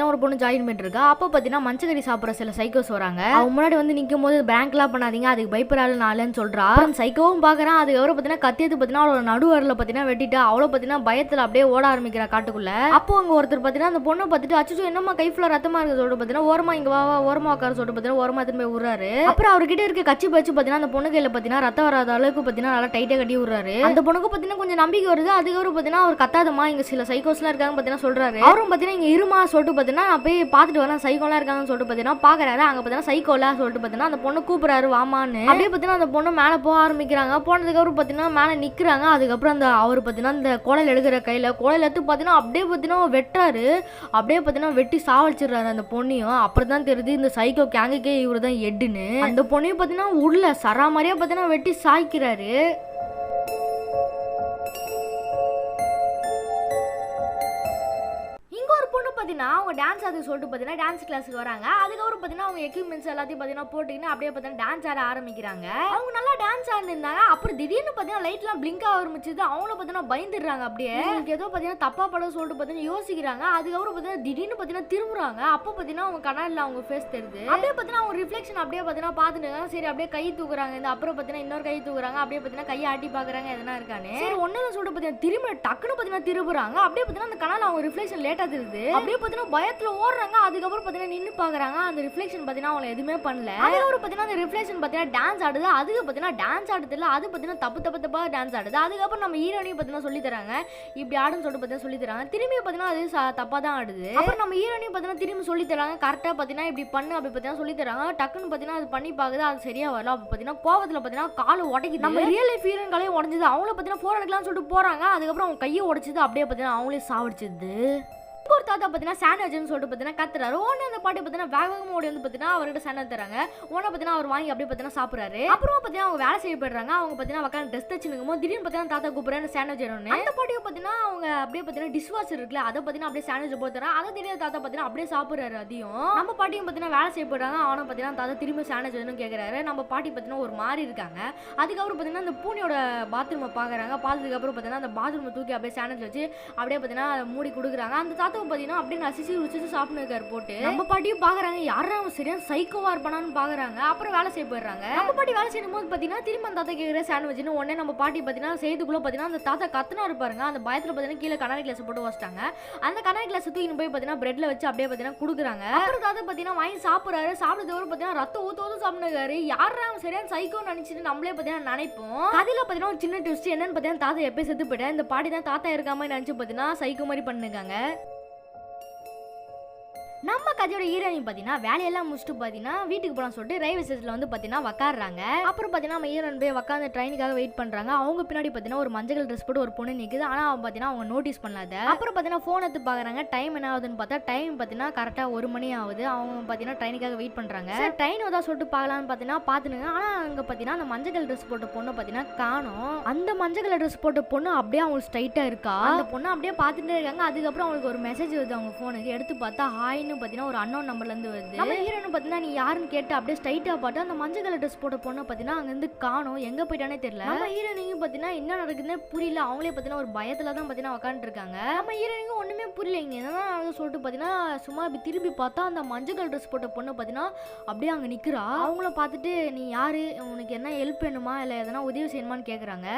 பார்த்தீங்கன்னா ஒரு பொண்ணு ஜாயின் பண்ணிட்டு இருக்கா. அப்போ பார்த்தீங்கன்னா மஞ்சக்கறி சாப்பிட்ற சில சைக்கோஸ் வராங்க. அவங்க முன்னாடி வந்து நிற்கும் போது பேங்க்லாம் பண்ணாதீங்க, அதுக்கு பயப்படாது நாளுன்னு சொல்றா. சைக்கோவும் பார்க்குறான். அதுக்கப்புறம் பார்த்தீங்கன்னா கத்தியது பார்த்தீங்கன்னா அவளோட நடுவரில் பார்த்தீங்கன்னா வெட்டிட்டு அவ்வளோ பார்த்தீங்கன்னா பயத்தில் அப்படியே ஓட ஆரம்பிக்கிறா காட்டுக்குள்ள. அப்போ அங்கே ஒருத்தர் பார்த்தீங்கன்னா அந்த பொண்ணை பார்த்துட்டு அச்சோ என்னம்மா கை ஃபுல்லாக ரத்தமா இருக்கு சொல்லிட்டு பார்த்தீங்கன்னா ஓரமா இங்கே வா ஓரமா உட்கார சொல்லிட்டு பார்த்தீங்கன்னா ஓரமா திரும்ப விடுறாரு. அப்புறம் அவர்கிட்ட இருக்க கச்சி பச்சு பார்த்தீங்கன்னா அந்த பொண்ணு கையில் பார்த்தீங்கன்னா ரத்தம் வராத அளவுக்கு பார்த்தீங்கன்னா நல்லா டைட்டாக கட்டி விடுறாரு. அந்த பொண்ணுக்கு பார்த்தீங்கன்னா கொஞ்சம் நம்பிக்கை வருது. அதுக்கப்புறம் பார்த்தீங்கன்னா அவர் கத்தாதமா இங்கே சில சைக்கோஸ்லாம் இருக்காங்க பார்த்தீங்கன்னா சொல்றாரு. அவரும் பார்த்தீங்கன்னா இங்கே இருமா சொல்லிட்டு பார்த்தீங்கன்னா நான் போய் பார்த்துட்டு வரேன் சைக்கோலாம் இருக்காங்கன்னு சொல்லிட்டு பார்த்தீங்கன்னா பார்க்குறாரு. அங்கே பார்த்தீங்கன்னா சைக்கோலாம் சொல்லிட்டு பார்த்தீங்கன்னா அந்த பொண்ணு கூப்பிடுறாரு வாமான்னு. அப்படியே பார்த்தீங்கன்னா அந்த பொண்ணு மேலே போக ஆரம்பிக்கிறாங்க. போனதுக்கப்புறம் பார்த்தீங்கன்னா மேலே நிற்கிறாங்க. அதுக்கப்புறம் அந்த அவர் பார்த்தீங்கன்னா அந்த கோலையில் எடுக்கிற கையில் கோலையில் எடுத்து பார்த்தீங்கன்னா அப்படியே பார்த்தீங்கன்னா வெட்டுறாரு. அப்படியே பார்த்தீங்கன்னா வெட்டி சாவடிச்சிடுறாரு அந்த பொண்ணையும். அப்புறம் தான் தெரியுது இந்த சைக்கோ கேங்குக்கே இவரு தான் எட்டுன்னு. அந்த பொண்ணையும் பார்த்தீங்கன்னா உள்ள சராமரியா பார்த்தீங்கன்னா வெட்டி சாய்க்கிறாரு. அவங்க டான்ஸ் ஆடுறது சொல்லிட்டு பார்த்தீங்கன்னா டான்ஸ் கிளாஸுக்கு வராங்க. அதுக்கப்புறம் பார்த்தீங்கன்னா அவங்க எக்யூப்மெண்ட்ஸ் எல்லாத்தையும் பார்த்தீங்கன்னா போட்டுக்கின்னு அப்படியே பார்த்தீங்கன்னா டான்ஸ் ஆட ஆரம்பிக்கிறாங்க. அவங்க நல்லா டான்ஸ் ஆடிருந்தாங்க. அப்புறம் திடீர்னு பார்த்தீங்கன்னா லைட்லாம் பிளிங்க் ஆரம்பிச்சது. அவங்கள பார்த்தீங்கன்னா பயந்துடுறாங்க. அப்படியே ஏதோ பார்த்தீங்கன்னா தப்பா படம் சொல்லிட்டு பார்த்தீங்கன்னா யோசிக்கிறாங்க. அதுக்கப்புறம் பார்த்தீங்கன்னா திடீர்னு பார்த்தீங்கன்னா திரும்புறாங்க. அப்போ பார்த்தீங்கன்னா அவங்க கண்ணாடியில் அவங்க ஃபேஸ் தெரியுது. அப்படியே பார்த்தீங்கன்னா அவங்க ரிஃப்ளெக்ஷன் அப்படியே பார்த்தீங்கன்னா பார்த்துட்டு சரி அப்படியே கை தூக்குறாங்க. இந்த அப்புறம் பார்த்தீங்கன்னா இன்னொரு கை தூக்குறாங்க. அப்படியே பார்த்தீங்கன்னா கையை ஆட்டி பார்க்குறாங்க எதனா இருக்கான்னு. சரி ஒன்னு சொல்லிட்டு பார்த்தீங்கன்னா திரும்ப டக்குன்னு பார்த்தீங்கன்னா திரும்புறாங்க. அப்படியே பார்த்தீங்கன்னா அந்த கண்ணாடியில் அவங்க ரிஃப்ளெக்ஷன் லேட்டா தெரியுது. அப்படியே பார்த்தீங்கன்னா பயத்துல ஓடுறாங்க. அதுக்கப்புறம் பார்த்தீங்கன்னா நின்று பார்க்குறாங்க. அந்த ரிஃப்ளெக்ஷன் பார்த்தீங்கன்னா அவங்க எதுவுமே பண்ணல. அதுக்கப்புறம் பார்த்தீங்கன்னா அந்த ரிஃப்ளெக்ஷன் பார்த்தீங்கன்னா டான்ஸ் ஆடுது. அதுக்கு பார்த்தீங்கன்னா டான்ஸ் ஆடுது இல்லை, அது பார்த்தீங்கன்னா தப்பா டான்ஸ் ஆடுது. அதுக்கப்புறம் நம்ம ஹீரோனையும் பார்த்தீங்கன்னா சொல்லி தராங்க இப்படி ஆடுன்னு சொல்லிட்டு பார்த்தீங்கன்னா சொல்லி தராங்க. திரும்பி பார்த்தீங்கன்னா அது தப்பா தான் ஆடுது. அப்புறம் நம்ம ஹீரோனையும் பார்த்தீங்கன்னா திரும்பி சொல்லி தராங்க கரெக்டாக பார்த்தீங்கன்னா இப்படி பண்ணு அப்படி பார்த்தீங்கன்னா சொல்லி தராங்க. டக்குன்னு பார்த்தீங்கன்னா அது பண்ணி பார்க்குது. அது சரியா வரல. அப்போ பார்த்தீங்கன்னா கோவத்தில் பார்த்தீங்கன்னா காலை உடைக்குது. நம்ம ரியல் லைஃப் ஹீரோயின் காலையும் உடஞ்சது. அவங்கள பார்த்தீங்கன்னா ஃபோன் எடுக்கலாம்னு சொல்லிட்டு போறாங்க. அதுக்கப்புறம் அவங்க கையை உடைச்சது. அப்படியே பார்த்தீங்கன்னா அவங்களே சாவடிச்சது. ஒரு தாத்தா பார்த்தீங்கன்னா சாண்ட்விச்னு சொல்லிட்டு பார்த்தீங்கன்னா கத்துறாரு. ஒன்று அந்த பாட்டி பார்த்தீங்கன்னா வேகமாக ஓடி வந்து பார்த்தீங்கன்னா அவர்கிட்ட சாண்ட்விச் தராங்க. ஒன்று பார்த்தீங்கன்னா அவர் வாங்கி அப்படியே பார்த்தீங்கன்னா சாப்பிட்றாரு. அப்புறம் பார்த்தீங்கன்னா அவங்க வேலை செய்ய போயிடுறாங்க. அவங்க பார்த்தீங்கன்னா உட்காந்து ட்ரெஸ் தச்சுனுக்கும் போது திடீர்னு பார்த்தீங்கன்னா தாத்தா கூப்பிட்றாரு சாண்ட்விச் வேணும்னு. அந்த பாட்டியை பார்த்தீங்கன்னா அவங்க அப்படியே பார்த்தீங்கன்னா டிஷ் வாஷர் இருக்குல்ல அதை பார்த்தீங்கன்னா அப்படியே சாண்ட்விச் போட்டுறாங்க. அதை திடீர்னு தாத்தா பார்த்தீங்கன்னா அப்படியே சாப்பிட்றாரு. அதையும் நம்ம பாட்டியும் பார்த்தீங்கன்னா வேலை செய்ய போயிடுறாங்க. அவனை பார்த்தீங்கன்னா தாத்தா திரும்ப சாண்ட்விச் வேணும்னு கேட்குறாரு. நம்ம பாட்டி பார்த்தீங்கன்னா ஒரு மாதிரி இருக்காங்க. அதுக்கப்புறம் பார்த்தீங்கன்னா அந்த பூனையோட பாத்ரூமை பார்க்குறாங்க. பார்த்ததுக்கப்புறம் பார்த்தீங்கன்னா அந்த பாத்ரூமை தூக்கி அப்படியே சாண்ட்விச் வச்சு அப்படியே பார்த்தீங்கன்னா மூடி கொடுக்குறாங்க. அந்த தாத்தாவை பார்த்தீங்கன்னா அப்படியே ருசிச்சு சாப்பிட்டு இருக்காரு போட்டு. நம்ம பாட்டியும் பாக்குறாங்க யாரும் அவன் சரியான சைக்கோவா இருப்பானான்னு பாக்குறாங்க. அப்புறம் வேலை செய்ய போயிடுறாங்க. நம்ம பாட்டி வேலை செய்யும் போது பாத்தீங்கன்னா திரும்ப அந்த தாத்தா கேட்கிற சாண்ட்விச்னு உடனே நம்ம பாட்டி பாத்தீங்கன்னா செய்துக்குள்ள பாத்தீங்கன்னா அந்த தாத்தா கத்துனா இருப்பாருங்க. அந்த பயத்துல பாத்தீங்கன்னா கீழே கண்ணாடி கிளாஸ் போட்டு வச்சிட்டாங்க. அந்த கண்ணாடி கிளாஸ் தூக்கி போய் பாத்தீங்கன்னா பிரெட்ல வச்சு அப்படியே பாத்தீங்கன்னா குடுக்குறாங்க. அப்புறம் தாத்தா பாத்தீங்கன்னா வாங்கி சாப்பிடுறாரு. சாப்பிடுறதுக்கு பாத்தீங்கன்னா ரத்தம் ஊத்து சாப்பிடுறாரு. யாரும் அவன் சரியான சைக்கோன்னு நினைச்சிட்டு நம்மளே பாத்தீங்கன்னா நினைப்போம். கதையில பாத்தீங்கன்னா ஒரு சின்ன ட்விஸ்ட் என்னன்னு பாத்தீங்கன்னா தாத்தா எப்பயும் செத்து போயிட்டேன். இந்த பாட்டி தான் தாத்தா இருக்காம நினைச்சு பாத்தீங்கன்னா சைக்கோ மாதிரி பண்ணுங்க. நம்ம கதையோட ஹீரோயின் பார்த்தீங்கன்னா வேலையெல்லாம் முடிச்சுட்டு பார்த்தீங்கன்னா வீட்டுக்கு போகலாம்னு சொல்லிட்டு ரயில்வே ஸ்டேஷனில் வந்து பார்த்தீங்கன்னா உட்காடுறாங்க. அப்புறம் பார்த்தீங்கன்னா நம்ம ஹீரோயின் போய் உட்காந்து ட்ரெயினுக்காக வெயிட் பண்ணுறாங்க. அவங்க பின்னாடி பார்த்தீங்கன்னா ஒரு மஞ்சள் ட்ரெஸ் போட்டு ஒரு பொண்ணு நிற்குது. ஆனால் அவன் பார்த்தீங்கன்னா அவங்க நோட்டீஸ் பண்ணாத. அப்புறம் பார்த்தீங்கன்னா ஃபோன் எடுத்து பார்க்குறாங்க. டைம் என்ன ஆகுதுன்னு பார்த்தா டைம் பார்த்தீங்கன்னா கரெக்டாக 1 மணி ஆகுது. அவங்க பார்த்தீங்கன்னா ட்ரெயினுக்காக வெயிட் பண்ணுறாங்க. ட்ரெயின் தான் சொல்லிட்டு பார்க்கலான்னு பார்த்தீங்கன்னா பார்த்துனுங்க. ஆனால் அங்கே பார்த்தீங்கன்னா அந்த மஞ்சள் ட்ரெஸ் போட்ட பொண்ணு பார்த்தீங்கன்னா காணோம். அந்த மஞ்சள் ட்ரெஸ் போட்ட பொண்ணு அப்படியே அவங்க ஸ்ட்ரைட்டாக இருக்கா. அந்த பொண்ணு அப்படியே பார்த்துட்டே இருக்காங்க. அதுக்கப்புறம் அவங்களுக்கு ஒரு மெசேஜ் வருது அவங்க ஃபோனுக்கு. எடுத்து பார்த்தா ஹாய்னு பார்த்தீங்கன்னா ஒரு அன்னோன் நம்பர்ல இருந்து வருது. நம்ம ஹீரோயின் பார்த்தீங்கன்னா நீ யாருன்னு கேட்டு அப்படியே ஸ்ட்ரைட்டா பார்த்து அந்த மஞ்சள் கலர் ட்ரெஸ் போட்ட பொண்ணை பார்த்தீங்கன்னா அங்க இருந்து காணோம். எங்க போயிட்டானே தெரியல. நம்ம ஹீரோயினுக்கு பார்த்தீங்கன்னா என்ன நடக்குதுன்னு புரியல. அவங்களே பார்த்தீங்கன்னா ஒரு பயத்துல தான் பார்த்தீங்கன்னா உட்காந்துட்டு இருக்காங்க. நம்ம ஹீரோயினுக்கு ஒண்ணுமே புரியல. இங்க என்னதான் சொல்லிட்டு பார்த்தீங்கன்னா சும்மா இப்படி திரும்பி பார்த்தா அந்த மஞ்சள் கலர் ட்ரெஸ் போட்ட பொண்ணு பார்த்தீங்கன்னா அப்படியே அங்க நிக்கிறா. அவங்கள பார்த்துட்டு நீ யாரு, உனக்கு என்ன ஹெல்ப் வேணுமா இல்ல எதனா உதவி செய்யணுமான்னு கேக்குறாங்க.